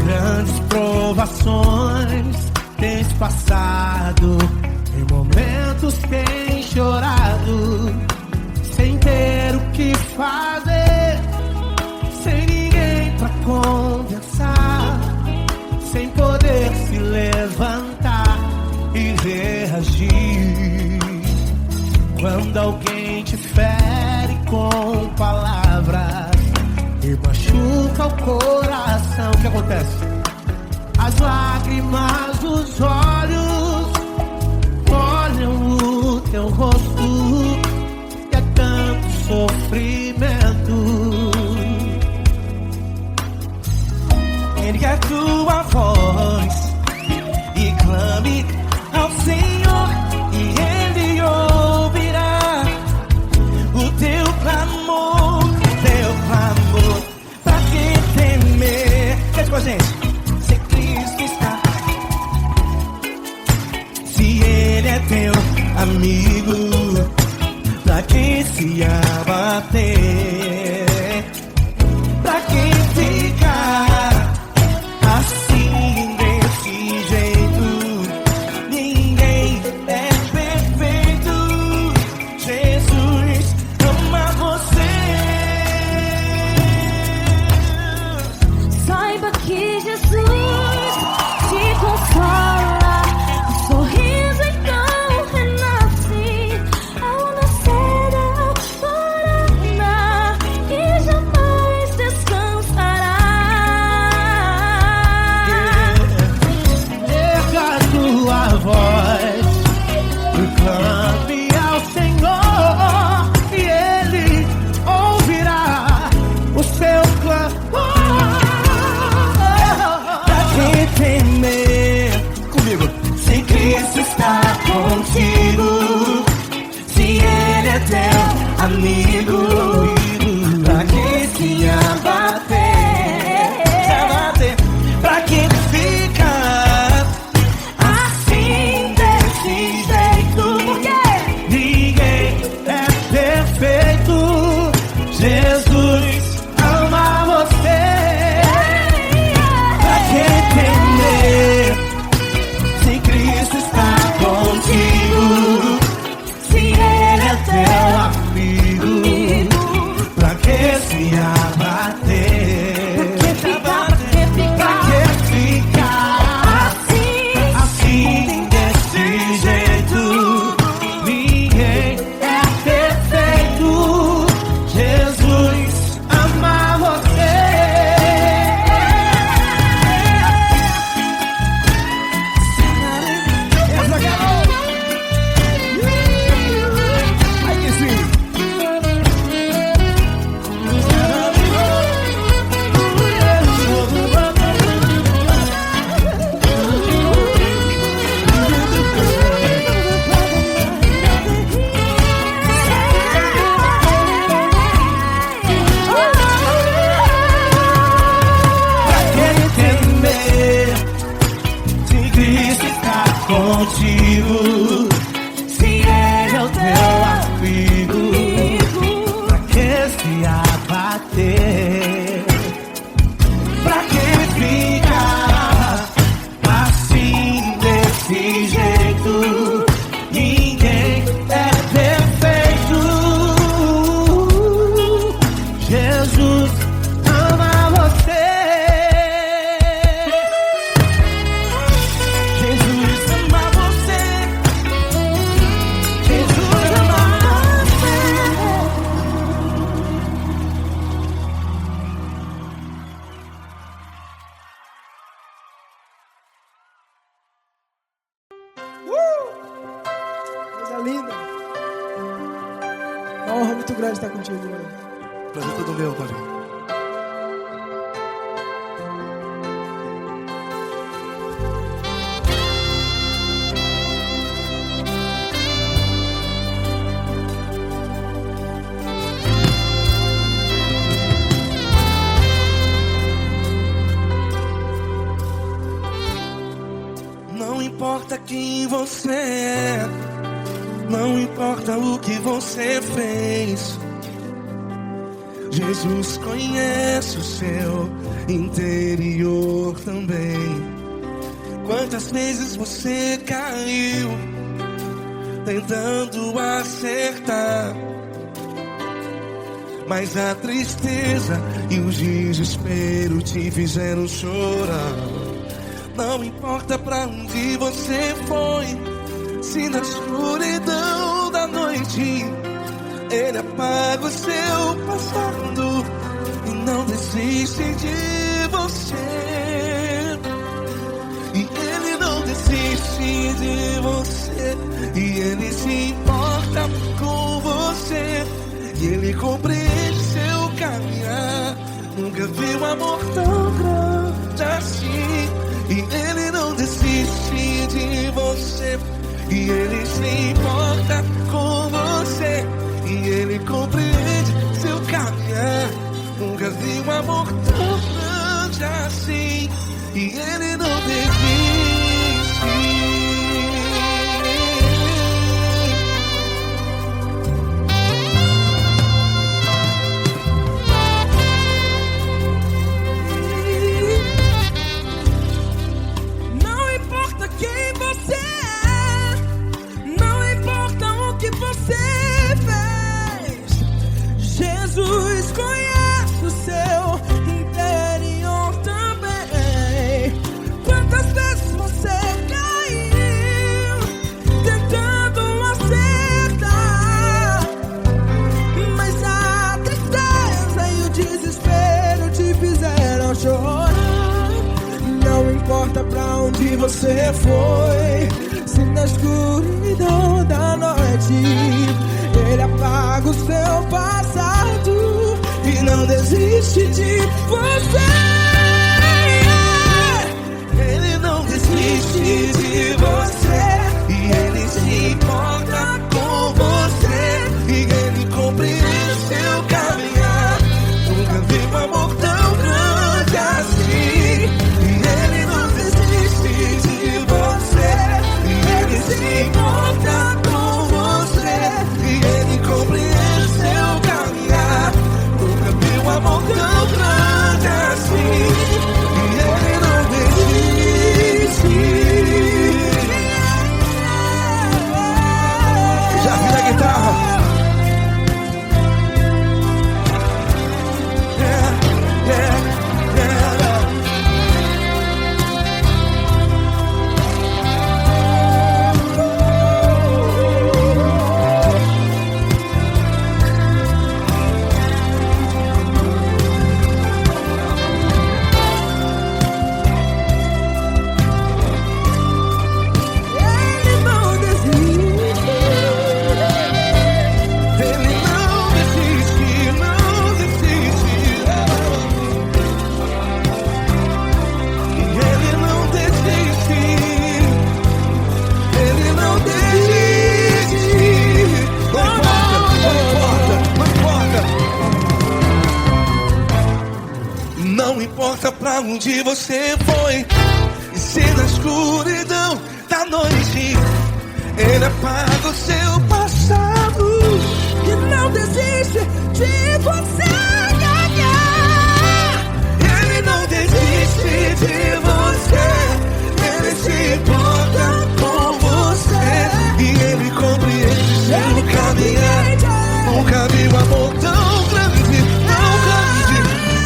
Grandes provações tens passado, em momentos tens chorado, sem ter o que fazer, sem ninguém pra conversar, sem poder se levantar e reagir. Quando alguém te fere com palavras e machuca o coração, o que acontece? As lágrimas dos olhos molham o teu rosto, e é tanto sofrimento. Ergue a tua voz e clame ao Senhor, e Ele ouvirá o teu clamor, pra que temer? Cante com a gente. Se Cristo está, se Ele é teu amigo, pra que se abater? Pra que ficar assim desse jeito? Ninguém é perfeito. Jesus ama você. Saiba que Jesus te consola, o sorriso então renasce ao nascer da aurora e jamais descansará. Erga a tua voz e clame ao Senhor, e Ele ouvirá o seu clamor. Pra que temer? Comigo. Se Cristo está contigo, se Ele é teu amigo, pra que se abater? Pra que ficar assim desse jeito? Porque ninguém é perfeito. Jesus ama você. Pra que temer? Se Cristo está contigo, se Ele é teu amigo, pra que se abater? Pra que ficar assim desse jeito? Ninguém é perfeito. Jesus ama você. Essa garota. Aí que sim. Pra que temer? Se Cristo está contigo, se Ele é o teu amigo, pra que se abater? Pra que ficar assim desse jeito? Ninguém é perfeito. Jesus ama você. Jesus ama você. Jesus ama você. Coisa linda. Uma honra muito grande estar contigo, mano. Prazer todo meu, Paulinho. importa quem você é, não importa o que você fez, Jesus conhece o seu interior também. Quantas vezes você caiu tentando acertar, mas a tristeza e o desespero te fizeram chorar. Não importa pra onde você foi, se na escuridão da noite Ele apaga o seu passado e não desiste de você. E Ele não desiste de você, e Ele se importa com você, e Ele compreende seu caminhar. Nunca vi um amor tão grande assim. E Ele não desiste de você, e Ele se importa com você, e Ele compreende seu caminhar. Nunca vi um amor tão grande assim. E Ele não desiste. Jesus conhece o seu interior também. Quantas vezes você caiu tentando acertar, mas a tristeza e o desespero te fizeram chorar. Não importa pra onde você foi, se na escuridão da noite Ele apaga o seu passado e não desiste de você. Ele não desiste de você, e Ele se importa com você, e Ele compreende seu caminhar. Nunca vi um amor tão grande assim. E Ele não desiste de você, e Ele se importa com você, e Ele compreende seu caminhar. Nunca vi um amor tão grande assim. E Ele não desiste. Já vira a guitarra. Não importa pra onde você foi, e se na escuridão da noite Ele apaga o seu passado E não desiste de você. Ele não desiste de você, Ele se importa com você, e Ele compreende seu caminhar. Nunca vi um amor tão grande, tão grande.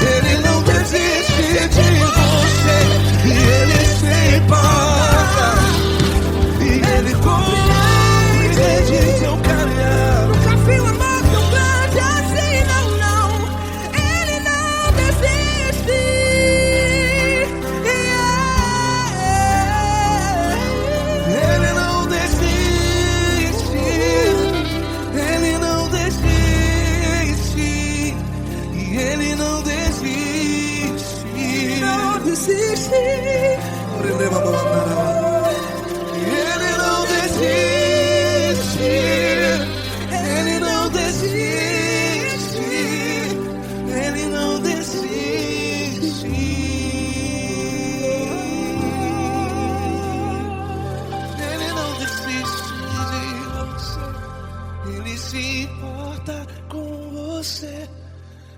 Ele não desiste de você, e Ele se importa, e Ele compreende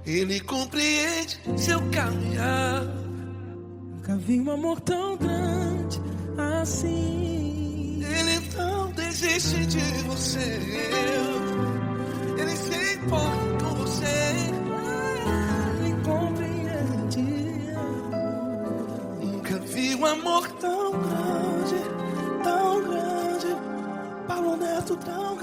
Ele compreende seu caminhar. Nunca vi um amor tão grande assim. Ele não desiste de você. Ele se importa com você. Ele compreende. Nunca vi um amor tão grande, Paulo Neto tão